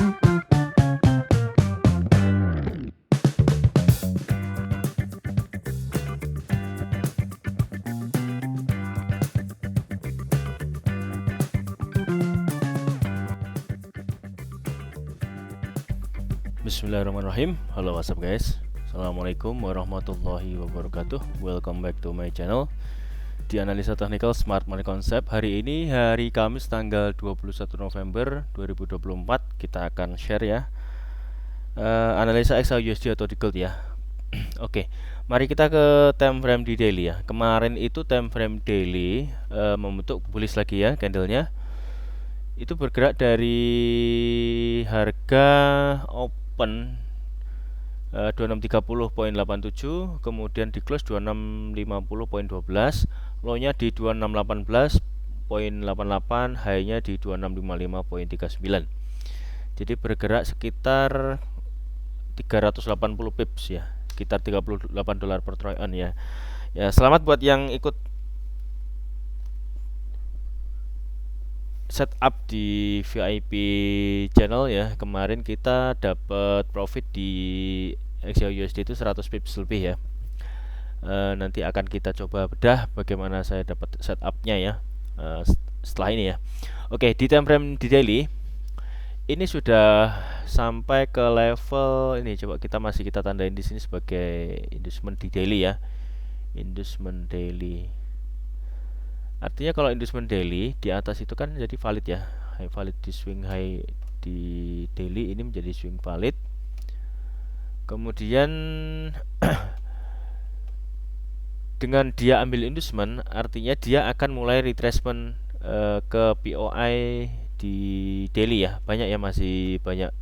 Bismillahirrahmanirrahim. Halo, what's up guys? Assalamualaikum warahmatullahi wabarakatuh. Welcome back to my channel di Analisa Technical Smart Money Concept. Hari ini hari Kamis tanggal 21 November 2024. Kita akan share ya analisa XAUUSD atau di gold ya. Oke, mari kita ke time frame di daily ya. Kemarin itu time frame daily membentuk bullish lagi ya candlenya. Itu bergerak dari harga open 2630.87, kemudian di close 2650.12, low-nya di 2618.88, high-nya di 2655.39. Jadi bergerak sekitar 380 pips ya, sekitar $38 per troy ounce ya. Ya, selamat buat yang ikut setup di VIP channel ya. Kemarin kita dapat profit di XAUUSD itu 100 pips lebih ya. Nanti akan kita coba bedah bagaimana saya dapat setupnya ya setelah ini ya. Oke, di time frame di daily ini sudah sampai ke level ini. Coba kita tandain di sini sebagai inducement di daily ya. Inducement daily. Artinya kalau inducement daily di atas itu kan jadi valid ya. High valid di swing high di daily ini menjadi swing valid. Kemudian dengan dia ambil inducement artinya dia akan mulai retracement ke POI di daily ya. Banyak ya, masih banyak.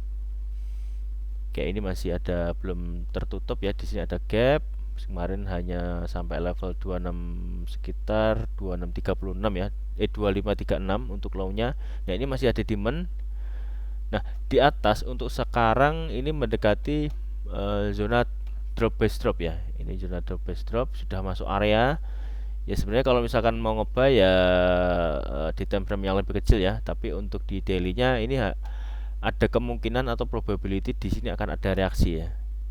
Kayak ini masih ada belum tertutup ya. Di sini ada gap. Kemarin hanya sampai level 26 sekitar 2636 ya. 2536 untuk low-nya. Nah, ini masih ada demand. Nah, di atas untuk sekarang ini mendekati zona drop base drop ya. Ini zona drop base drop sudah masuk area. Ya sebenarnya kalau misalkan mau nge-buy ya di time frame yang lebih kecil ya, tapi untuk di daily-nya ini ada kemungkinan atau probability di sini akan ada reaksi ya.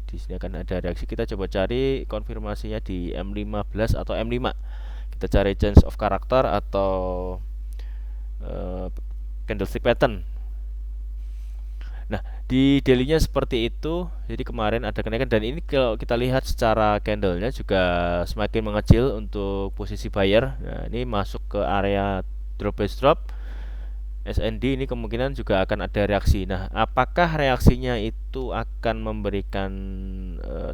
Di sini akan ada reaksi. Kita coba cari konfirmasinya di M15 atau M5. Kita cari change of character atau candlestick pattern. Nah, di daily-nya seperti itu. Jadi kemarin ada kenaikan dan ini kalau kita lihat secara candlenya juga semakin mengecil untuk posisi buyer. Nah, ini masuk ke area drop base drop. SND ini kemungkinan juga akan ada reaksi. Nah, apakah reaksinya itu akan memberikan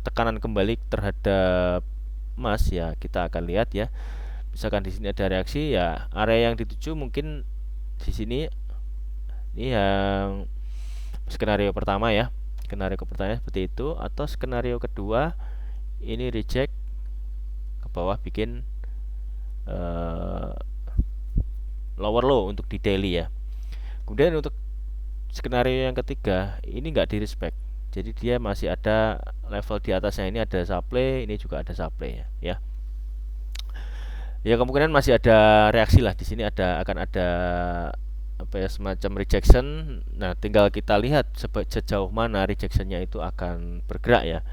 tekanan kembali terhadap emas ya? Kita akan lihat ya. Misalkan di sini ada reaksi ya, area yang dituju mungkin di sini. Ini yang skenario pertama ya. Skenario pertama seperti itu, atau skenario kedua ini reject ke bawah bikin lower low untuk di daily ya. Kemudian untuk skenario yang ketiga ini nggak di respect, jadi dia masih ada level di atasnya. Ini ada supply, ini juga ada supply ya. Ya kemungkinan masih ada reaksi lah di sini, akan ada apa ya, semacam rejection. Nah, tinggal kita lihat sejauh mana rejectionnya itu akan bergerak ya.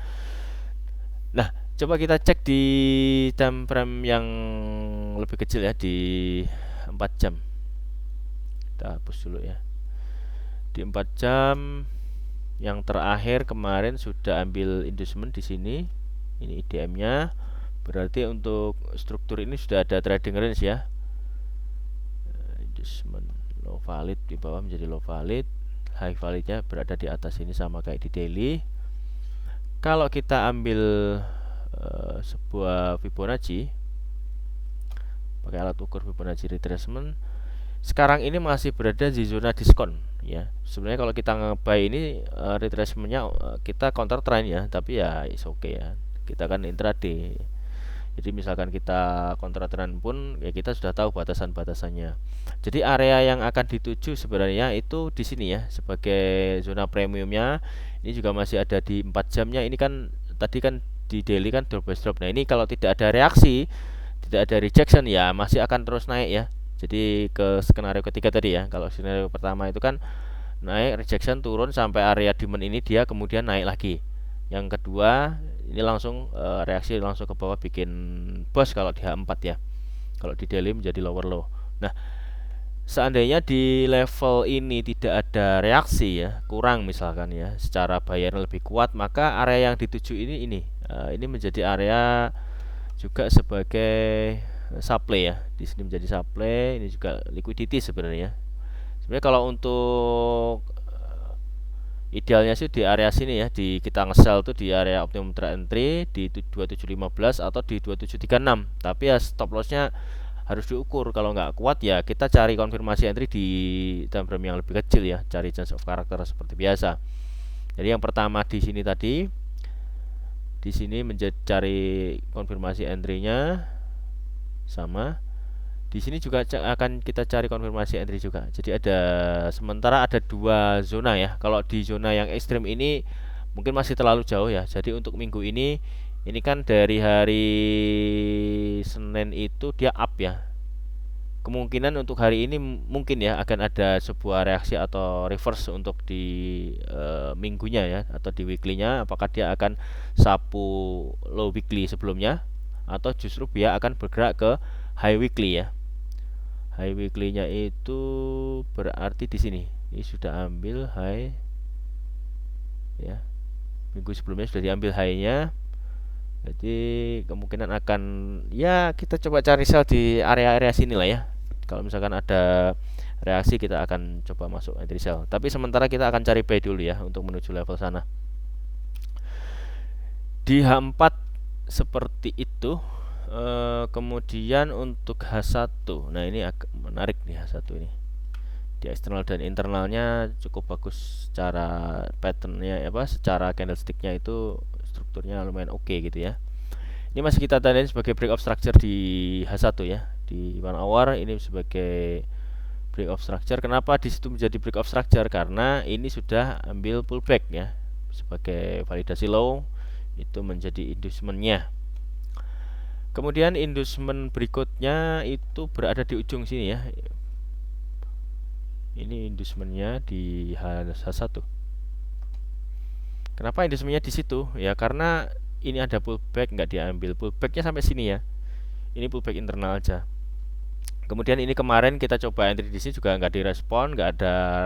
Nah, coba kita cek di time frame yang lebih kecil ya, di 4 jam. Kita hapus dulu ya. Di 4 jam yang terakhir kemarin sudah ambil inducement di sini. Ini IDM-nya. Berarti untuk struktur ini sudah ada trading range ya. Inducement low valid di bawah menjadi low valid. High validnya berada di atas ini sama kayak di daily. Kalau kita ambil sebuah Fibonacci pakai alat ukur Fibonacci retracement, sekarang ini masih berada di zona diskon ya. Sebenarnya kalau kita nge-buy ini retracementnya kita counter trend ya, tapi ya is okay ya. Kita kan intraday. Jadi misalkan kita counter trend pun ya kita sudah tahu batasan-batasannya. Jadi area yang akan dituju sebenarnya itu di sini ya, sebagai zona premiumnya. Ini juga masih ada di 4 jamnya. Ini kan tadi kan di daily kan drop base drop. Nah, ini kalau tidak ada reaksi, tidak ada rejection ya masih akan terus naik ya. Jadi ke skenario ketiga tadi ya. Kalau skenario pertama itu kan naik, rejection, turun sampai area demand ini, dia kemudian naik lagi. Yang kedua ini langsung reaksi langsung ke bawah, bikin bos kalau di H4 ya. Kalau di daily menjadi lower low. Nah, seandainya di level ini tidak ada reaksi ya, kurang misalkan ya, secara bayar lebih kuat, maka area yang dituju ini menjadi area juga sebagai supply ya. Di sini menjadi supply, ini juga liquidity sebenarnya. Sebenarnya kalau untuk idealnya sih di area sini ya, di kita nge-sell tuh di area optimum trend entry di 2715 atau di 2736. Tapi ya stop lossnya harus diukur. Kalau nggak kuat ya kita cari konfirmasi entry di time frame yang lebih kecil ya, cari change of character seperti biasa. Jadi yang pertama di sini tadi, di sini menjadi cari konfirmasi entry-nya sama. Di sini juga akan kita cari konfirmasi entry juga. Jadi sementara ada dua zona ya. Kalau di zona yang ekstrim ini mungkin masih terlalu jauh ya. Jadi untuk minggu ini kan dari hari Senin itu dia up ya. Kemungkinan untuk hari ini mungkin ya akan ada sebuah reaksi atau reverse untuk di minggunya ya, atau di weekly-nya. Apakah dia akan sapu low weekly sebelumnya atau justru dia akan bergerak ke high weekly ya. High weekly-nya itu berarti di sini. Ini sudah ambil high ya. Minggu sebelumnya sudah diambil high-nya. Jadi kemungkinan akan ya kita coba cari sell di area-area sini lah ya. Kalau misalkan ada reaksi kita akan coba masuk entry sell. Tapi sementara kita akan cari buy dulu ya untuk menuju level sana. Di H4 seperti itu. Kemudian untuk H1, nah ini agak menarik nih H1 ini. Di eksternal dan internalnya cukup bagus secara patternnya ya, secara candlesticknya itu strukturnya lumayan oke gitu ya. Ini masih kita tandain sebagai break of structure di H1 ya. Di 1 hour ini sebagai break of structure. Kenapa di situ menjadi break of structure? Karena ini sudah ambil pullback ya. Sebagai validasi low itu menjadi inducementnya. Kemudian inducement berikutnya itu berada di ujung sini ya. Ini inducementnya di H1. Kenapa inducementnya di situ? Ya karena ini ada pullback, nggak diambil pullbacknya sampai sini ya. Ini pullback internal aja. Kemudian ini kemarin kita coba entry di sini juga nggak direspon, nggak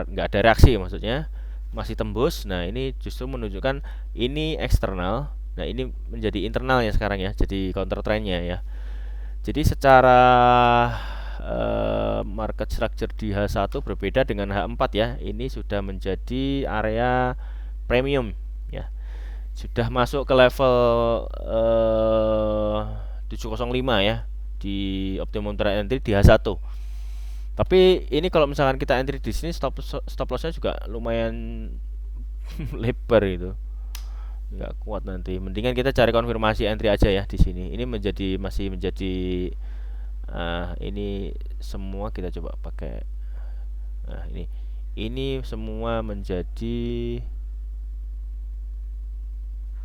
ada reaksi maksudnya, masih tembus. Nah ini justru menunjukkan ini eksternal. Nah ini menjadi internalnya sekarang ya, jadi counter trendnya ya. Jadi secara market structure di H1 berbeda dengan H4 ya. Ini sudah menjadi area premium ya. Sudah masuk ke level 705 ya di optimum trend entry di H1. Tapi ini kalau misalkan kita entry di sini stop lossnya juga lumayan lebar itu. Nggak kuat nanti. Mendingan kita cari konfirmasi entry aja ya di sini. Ini masih menjadi ini semua kita coba pakai. Nah, ini semua menjadi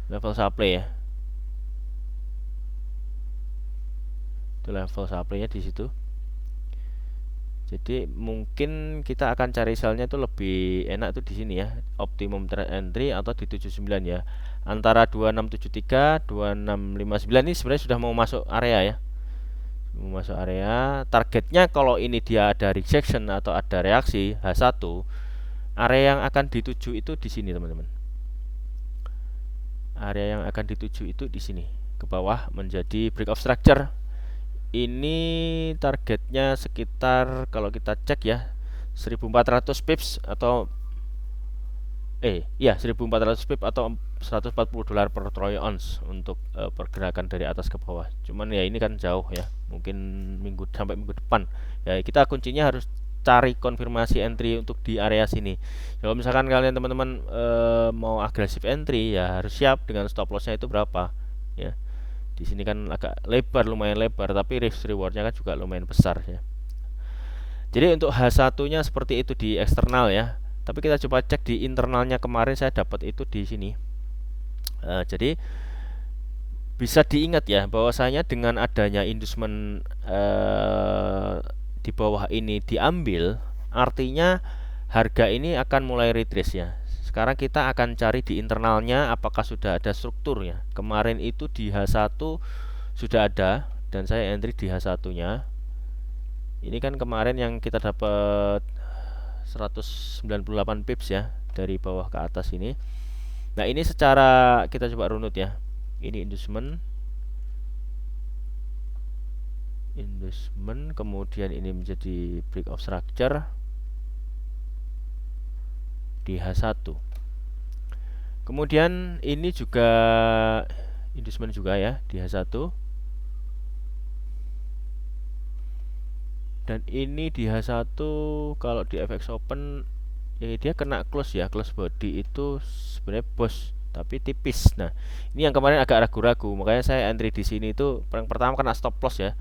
level supply ya. Itu level supply-nya di situ. Jadi mungkin kita akan cari sell-nya itu lebih enak tuh di sini ya, optimum trend entry atau di 79 ya. Antara 2673, 2659 ini sebenarnya sudah mau masuk area ya. Mau masuk area. Targetnya kalau ini dia ada rejection atau ada reaksi H1, area yang akan dituju itu di sini, teman-teman. Area yang akan dituju itu di sini, ke bawah menjadi break of structure. Ini targetnya sekitar kalau kita cek ya 1400 pips atau 1400 pips atau $140 per troy ounce untuk pergerakan dari atas ke bawah. Cuman ya ini kan jauh ya, mungkin sampai minggu depan. Ya kita kuncinya harus cari konfirmasi entry untuk di area sini. Kalau misalkan kalian teman-teman mau agresif entry ya harus siap dengan stop lossnya itu berapa ya. Di sini kan agak lebar, lumayan lebar, tapi risk rewardnya kan juga lumayan besar ya. Jadi untuk H1-nya seperti itu di eksternal ya. Tapi kita coba cek di internalnya, kemarin saya dapat itu di sini. Jadi bisa diingat ya bahwasanya dengan adanya inducement di bawah ini diambil, artinya harga ini akan mulai retrace ya. Sekarang kita akan cari di internalnya apakah sudah ada strukturnya. Kemarin itu di H1 sudah ada dan saya entry di H1-nya. Ini kan kemarin yang kita dapat 198 pips ya dari bawah ke atas ini. Nah, ini secara kita coba runut ya. Ini inducement, kemudian ini menjadi break of structure di H1. Kemudian ini juga inducement juga ya di H1. Dan ini di H1 kalau di FX Open ya dia kena close ya, close body itu sebenarnya bos tapi tipis. Nah, ini yang kemarin agak ragu-ragu, makanya saya entry di sini itu yang pertama kena stop loss ya.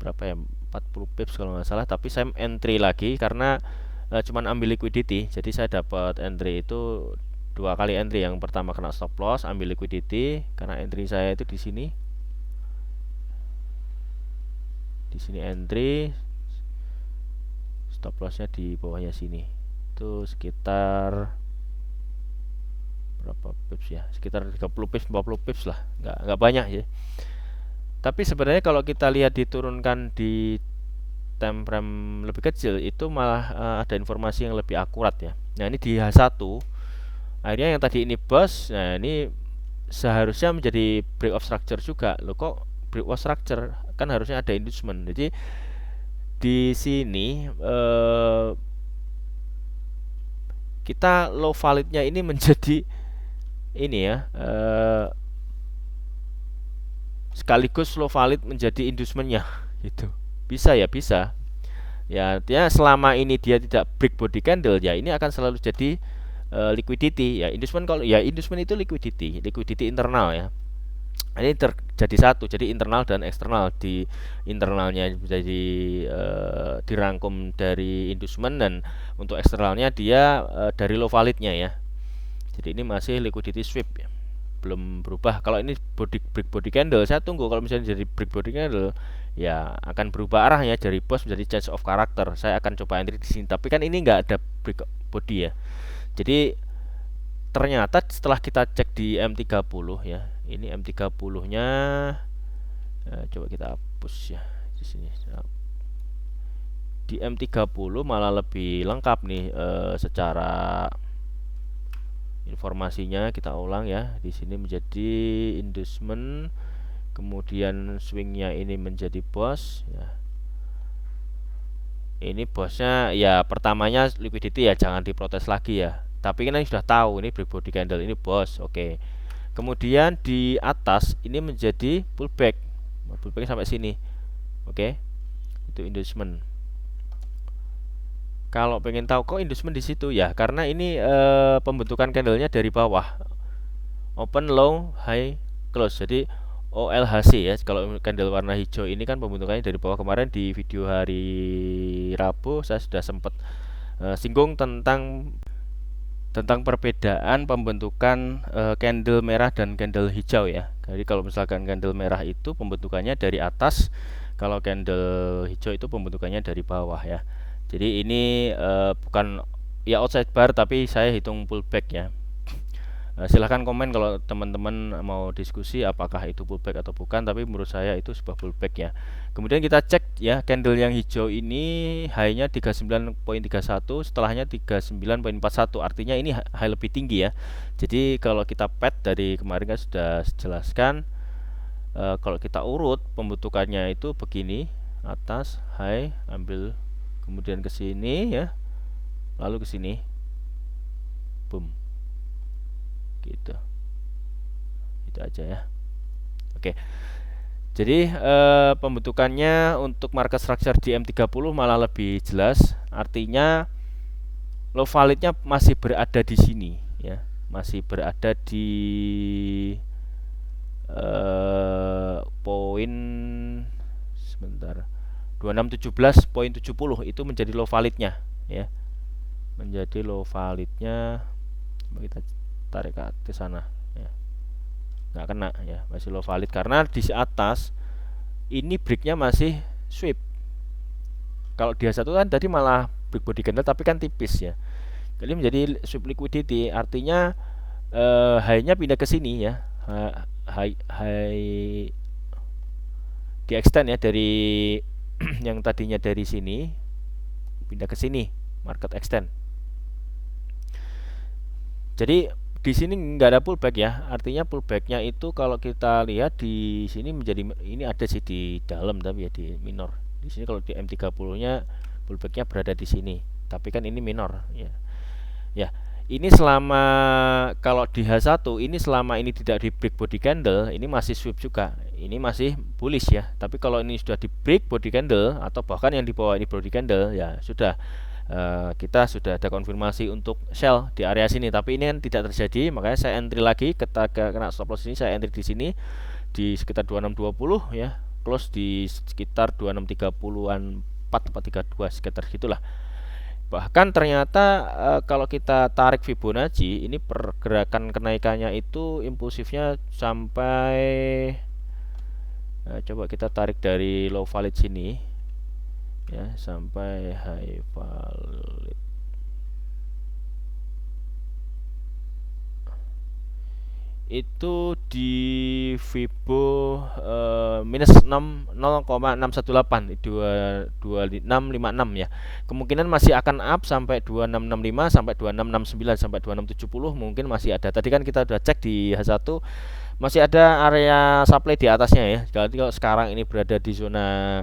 Berapa ya? 40 pips kalau nggak salah, tapi saya entry lagi karena cuman ambil liquidity. Jadi saya dapat entry itu dua kali entry. Yang pertama kena stop loss, ambil liquidity karena entry saya itu di sini. Di sini entry, stop lossnya di bawahnya sini. Itu sekitar berapa pips ya? Sekitar 30 pips, 40 pips lah. Nggak banyak ya. Tapi sebenarnya kalau kita lihat diturunkan di time frame lebih kecil itu malah ada informasi yang lebih akurat ya. Nah, ini di H1 akhirnya yang tadi ini bos. Nah, ini seharusnya menjadi break of structure juga. Loh, kok break of structure? Kan harusnya ada inducement. Jadi di sini kita low validnya ini menjadi ini ya, sekaligus low valid menjadi inducementnya gitu. Bisa ya, bisa ya, artinya selama ini dia tidak break body candle ya ini akan selalu jadi liquidity ya. Inducement, kalau ya inducement itu liquidity internal ya. Ini terjadi satu, jadi internal dan eksternal. Di internalnya jadi dirangkum dari inducement, dan untuk eksternalnya dia dari low validnya ya. Jadi ini masih liquidity sweep ya, belum berubah. Kalau ini break body candle, saya tunggu kalau misalnya jadi break body candle ya akan berubah arahnya dari boss menjadi change of character. Saya akan coba entry di sini, tapi kan ini nggak ada break body ya. Jadi ternyata setelah kita cek di M30 ya, ini M30-nya coba kita hapus ya di sini. Di M30 malah lebih lengkap nih secara informasinya. Kita ulang ya. Di sini menjadi inducement, kemudian swingnya ini menjadi boss ya. Ini bosnya ya, pertamanya liquidity ya, jangan diprotes lagi ya. Tapi kan sudah tahu ini break body candle, ini bos. Oke. Kemudian di atas ini menjadi pullback. Pullback sampai sini. Oke. Itu inducement. Kalau pengen tahu kok inducement di situ ya, karena ini pembentukan candlenya dari bawah. Open, low, high, close. Jadi OLHC ya. Kalau candle warna hijau ini kan pembentukannya dari bawah. Kemarin di video hari Rabu saya sudah sempat singgung tentang perbedaan pembentukan candle merah dan candle hijau ya. Jadi kalau misalkan candle merah itu pembentukannya dari atas, kalau candle hijau itu pembentukannya dari bawah ya. Jadi ini bukan ya outside bar, tapi saya hitung pullback ya. Silahkan komen kalau teman-teman mau diskusi apakah itu pullback atau bukan, tapi menurut saya itu sebuah pullback ya. Kemudian kita cek ya, candle yang hijau ini high-nya 39.31, setelahnya 39.41, artinya ini high lebih tinggi ya. Jadi kalau kita pad dari kemarin kan sudah jelaskan, kalau kita urut pembentukannya itu begini, atas high, ambil kemudian ke sini ya, lalu ke sini, boom. Gitu. Itu aja ya. Oke. Jadi pembentukannya untuk market structure di M30 malah lebih jelas. Artinya low validnya masih berada di sini ya. Masih berada di poin sebentar 2617.70 itu menjadi low validnya ya. Menjadi low validnya. Kita tarik ke sana ya, nggak kena ya, masih low valid karena di atas ini breaknya masih sweep. Kalau di H1 kan tadi malah break body candle tapi kan tipis ya. Jadi menjadi sweep liquidity, artinya high-nya pindah ke sini ya. High di extend ya dari yang tadinya dari sini pindah ke sini, market extend. Jadi di sini nggak ada pullback ya, artinya pullbacknya itu kalau kita lihat di sini menjadi, ini ada sih di dalam tapi ya di minor. Di sini kalau di M30-nya pullbacknya berada di sini, tapi kan ini minor ya. Ya, ini selama, kalau di H1 ini selama ini tidak di break body candle, ini masih sweep juga. Ini masih bullish ya. Tapi kalau ini sudah di break body candle atau bahkan yang di bawah ini body candle, ya sudah, kita sudah ada konfirmasi untuk sell di area sini. Tapi ini kan tidak terjadi, makanya saya entry lagi, ketika kena stop loss ini saya entry di sini di sekitar 2620 ya. Close di sekitar 2630-an, 4432 sekitar gitulah. Bahkan ternyata kalau kita tarik Fibonacci, ini pergerakan kenaikannya itu impulsifnya sampai, coba kita tarik dari low valid sini ya sampai high valid. Itu di Fibo minus 0,618 2656 ya. Kemungkinan masih akan up sampai 2665 sampai 2669 sampai 2670 mungkin masih ada. Tadi kan kita udah cek di H1 masih ada area supply di atasnya ya. Jadi kalau sekarang ini berada di zona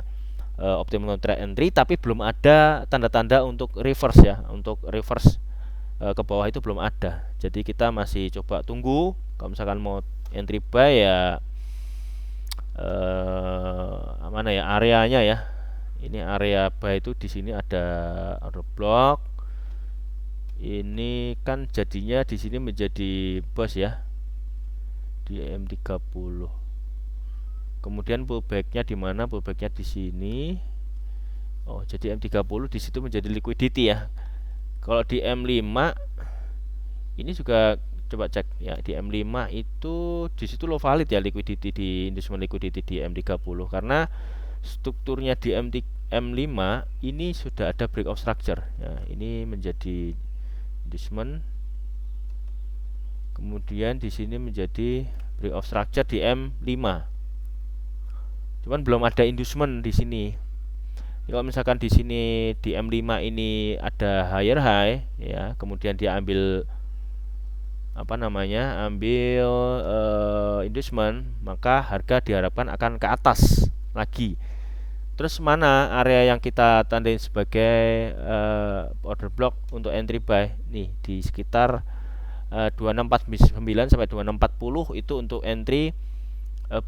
optimum trade entry tapi belum ada tanda-tanda untuk reverse ya. Untuk reverse ke bawah itu belum ada. Jadi kita masih coba tunggu. Kalau misalkan mau entry buy ya mana ya areanya ya. Ini area buy itu di sini ada order block. Ini kan jadinya di sini menjadi bos ya. Di M30. Kemudian pullbacknya di mana? Pullbacknya di sini. Oh, jadi M30 di situ menjadi liquidity ya. Kalau di M5 ini juga coba cek ya, di M5 itu di situ low valid ya liquidity, di inducement liquidity di M30 karena strukturnya di M5 ini sudah ada break of structure ya. Ini menjadi inducement, kemudian di sini menjadi break of structure di M5. Cuman belum ada inducement di sini. Kalau misalkan di sini di M5 ini ada higher high ya, kemudian dia ambil ambil inducement, maka harga diharapkan akan ke atas lagi. Terus mana area yang kita tandain sebagai order block untuk entry buy? Nih di sekitar 2649 sampai 2640 itu untuk entry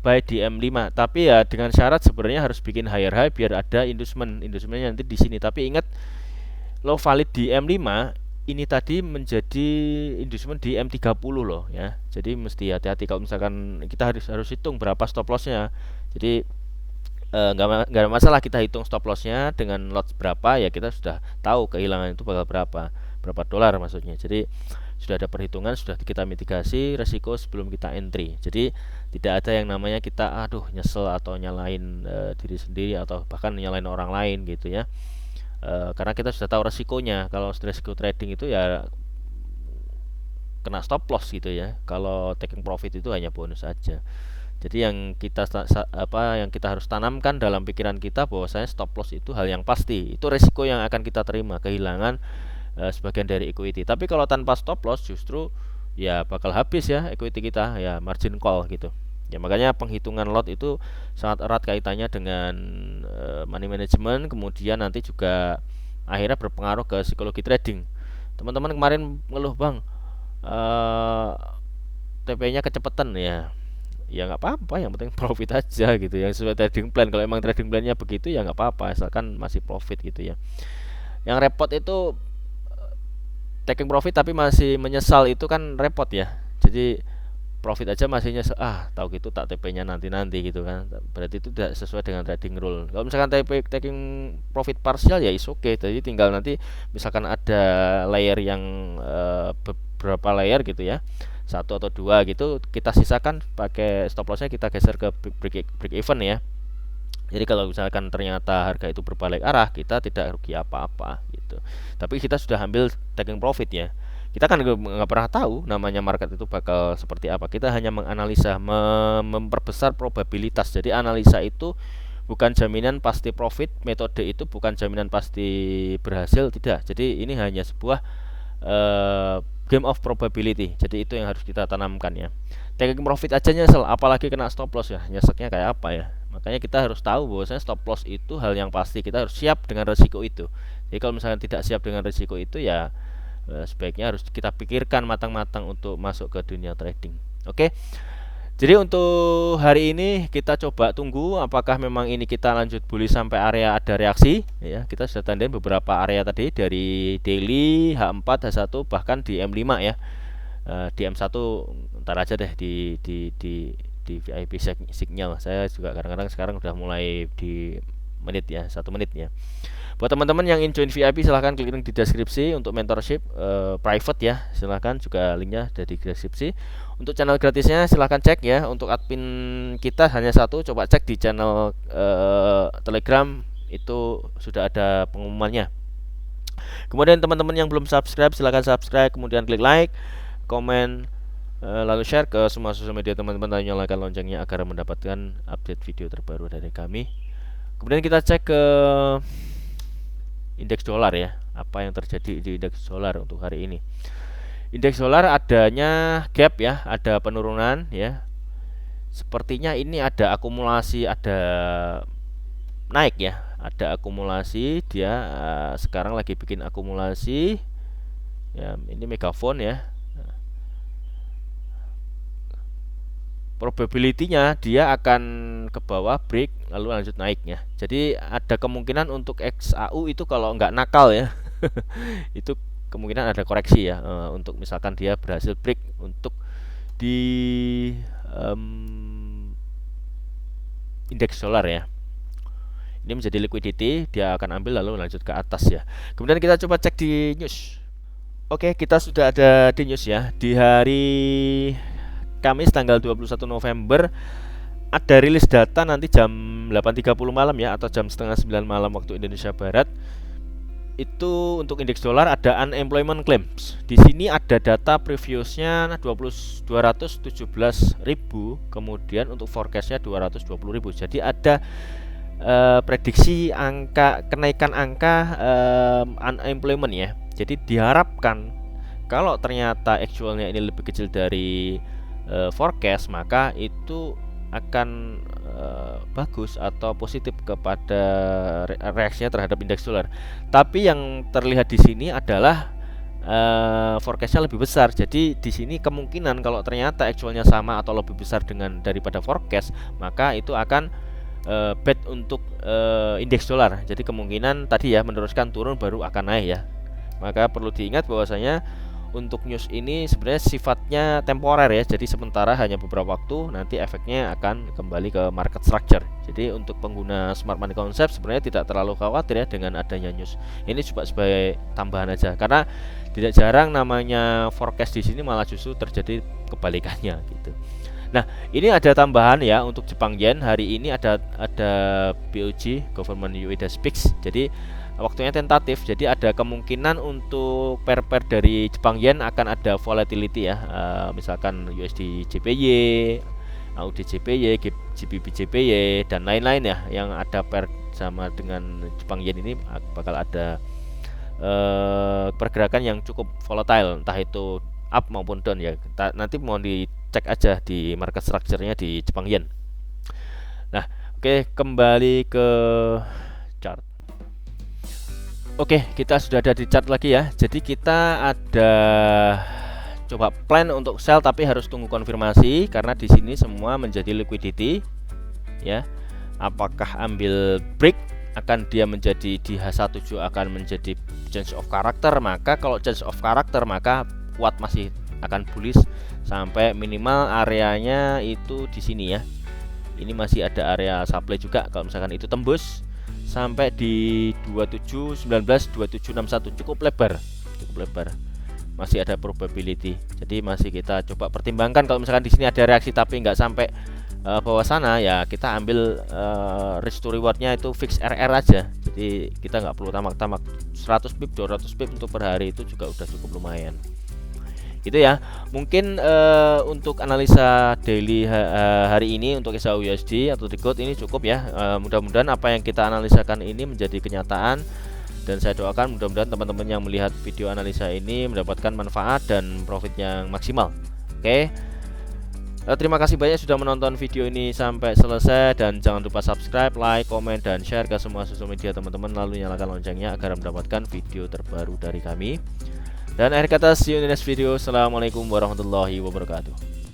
buy di M5. Tapi ya dengan syarat sebenarnya harus bikin higher high biar ada inducement. Inducementnya nanti di sini. Tapi ingat low valid di M5 ini tadi menjadi inducement di M30 loh ya. Jadi mesti hati-hati kalau misalkan kita harus hitung berapa stop lossnya. Jadi nggak ada masalah kita hitung stop lossnya dengan lot berapa ya, kita sudah tahu kehilangan itu bakal berapa dolar maksudnya. Jadi sudah ada perhitungan, sudah kita mitigasi resiko sebelum kita entry. Jadi tidak ada yang namanya kita nyesel atau nyalain diri sendiri atau bahkan nyalain orang lain gitu ya. Karena kita sudah tahu resikonya. Kalau resiko trading itu ya kena stop loss gitu ya. Kalau taking profit itu hanya bonus saja. Jadi yang kita harus tanamkan dalam pikiran kita bahwasanya stop loss itu hal yang pasti. Itu resiko yang akan kita terima, kehilangan sebagian dari equity. Tapi kalau tanpa stop loss justru ya bakal habis ya equity kita, ya margin call gitu. Ya makanya penghitungan lot itu sangat erat kaitannya dengan money management, kemudian nanti juga akhirnya berpengaruh ke psikologi trading. Teman-teman kemarin ngeluh, "Bang, TP-nya kecepatan ya." Ya nggak apa-apa, yang penting profit aja gitu, yang sesuai trading plan. Kalau emang trading plannya begitu ya nggak apa-apa, asalkan masih profit gitu ya. Yang repot itu taking profit tapi masih menyesal, itu kan repot ya. Jadi profit aja masih nyesel, tahu gitu tak TP-nya nanti gitu kan. Berarti itu tidak sesuai dengan trading rule. Kalau misalkan TP taking profit partial ya is okay. Jadi tinggal nanti misalkan ada layer yang beberapa layer gitu ya, 1 atau 2 gitu, kita sisakan pakai stop lossnya kita geser ke break even ya. Jadi kalau misalkan ternyata harga itu berbalik arah, kita tidak rugi apa-apa gitu. Tapi kita sudah ambil taking profit ya. Kita kan nggak pernah tahu namanya market itu bakal seperti apa. Kita hanya menganalisa, memperbesar probabilitas. Jadi analisa itu bukan jaminan pasti profit, metode itu bukan jaminan pasti berhasil, tidak. Jadi ini hanya sebuah eh, game of probability. Jadi itu yang harus kita tanamkan ya. Taking profit aja nyesel, apalagi kena stop loss ya. Nyeseknya kayak apa ya? Makanya kita harus tahu bahwasanya stop loss itu hal yang pasti. Kita harus siap dengan resiko itu. Jadi kalau misalnya tidak siap dengan resiko itu ya sebaiknya harus kita pikirkan matang-matang untuk masuk ke dunia trading. Oke. Jadi untuk hari ini kita coba tunggu apakah memang ini kita lanjut bullish sampai area ada reaksi ya. Kita sudah tandain beberapa area tadi dari daily, H4, H1 bahkan di M5 ya. Di M1 ntar aja deh di VIP signal. Saya juga kadang-kadang sekarang udah mulai di menit ya, 1 menit ya. Buat teman-teman yang ingin join VIP silahkan klik link di deskripsi untuk mentorship private ya. Silahkan juga linknya ada di deskripsi. Untuk channel gratisnya silahkan cek ya. Untuk admin kita hanya satu, coba cek di channel Telegram itu sudah ada pengumumannya. Kemudian teman-teman yang belum subscribe silahkan subscribe, kemudian klik like, komen, lalu share ke semua sosial media teman-teman dan nyalakan loncengnya agar mendapatkan update video terbaru dari kami. Kemudian kita cek ke indeks dolar ya, apa yang terjadi di indeks dolar untuk hari ini. Indeks dolar adanya gap ya, ada penurunan ya. Sepertinya ini ada akumulasi, ada naik ya, ada akumulasi. Dia sekarang lagi bikin akumulasi ya. Ini megaphone ya. Probability-nya dia akan ke bawah break lalu lanjut naik ya. Jadi ada kemungkinan untuk XAU itu kalau nggak nakal ya itu kemungkinan ada koreksi ya, untuk misalkan dia berhasil break untuk di indeks dolar ya. Ini menjadi liquidity, dia akan ambil lalu lanjut ke atas ya. Kemudian kita coba cek di news. Oke, kita sudah ada di news ya. Di hari Kamis tanggal 21 November ada rilis data nanti jam 8.30 malam ya, atau jam setengah 9 malam waktu Indonesia Barat. Itu untuk indeks dolar ada unemployment claims. Di sini ada data previousnya 217.000, kemudian untuk forecastnya 220.000. Jadi ada prediksi kenaikan angka unemployment ya. Jadi diharapkan kalau ternyata actualnya ini lebih kecil dari forecast, maka itu akan bagus atau positif kepada reaksinya terhadap indeks dolar. Tapi yang terlihat di sini adalah forecastnya lebih besar. Jadi di sini kemungkinan kalau ternyata actualnya sama atau lebih besar daripada forecast, maka itu akan bad untuk indeks dolar. Jadi kemungkinan tadi ya meneruskan turun baru akan naik ya. Maka perlu diingat bahwasanya untuk news ini sebenarnya sifatnya temporer ya. Jadi sementara hanya beberapa waktu, nanti efeknya akan kembali ke market structure. Jadi untuk pengguna smart money concept sebenarnya tidak terlalu khawatir ya dengan adanya news. Ini cuma sebagai tambahan aja, karena tidak jarang namanya forecast di sini malah justru terjadi kebalikannya gitu. Nah, ini ada tambahan ya untuk Jepang Yen. Hari ini ada BOJ Government Ueda Speaks. Jadi waktunya tentatif. Jadi ada kemungkinan untuk pair dari Jepang Yen akan ada volatility ya. Misalkan USD JPY, AUD JPY, GBP JPY dan lain-lain ya, yang ada pair sama dengan Jepang Yen ini bakal ada pergerakan yang cukup volatile, entah itu up maupun down ya. Nanti mau dicek aja di market structure-nya di Jepang Yen. Nah, oke, kembali ke chart. Oke, kita sudah ada di chart lagi ya. Jadi kita ada coba plan untuk sell, tapi harus tunggu konfirmasi karena di sini semua menjadi liquidity ya. Apakah ambil break akan dia menjadi di H17 akan menjadi change of character, maka kalau change of character maka kuat masih akan bullish sampai minimal areanya itu di sini ya. Ini masih ada area supply juga, kalau misalkan itu tembus sampai di 2719 2761 cukup lebar. Masih ada probability. Jadi masih kita coba pertimbangkan kalau misalkan di sini ada reaksi tapi nggak sampai bawah sana, ya kita ambil risk to rewardnya itu fix RR aja. Jadi kita nggak perlu tamak-tamak 100 pip 200 pip untuk per hari, itu juga udah cukup lumayan gitu ya. Mungkin untuk analisa daily hari ini untuk XAU USD atau Decode ini cukup ya. Mudah-mudahan apa yang kita analisakan ini menjadi kenyataan, dan saya doakan mudah-mudahan teman-teman yang melihat video analisa ini mendapatkan manfaat dan profit yang maksimal. Oke. Terima kasih banyak sudah menonton video ini sampai selesai, dan jangan lupa subscribe, like, komen, dan share ke semua sosial media teman-teman, lalu nyalakan loncengnya agar mendapatkan video terbaru dari kami. Dan akhir kata, see you in the next video. Assalamualaikum warahmatullahi wabarakatuh.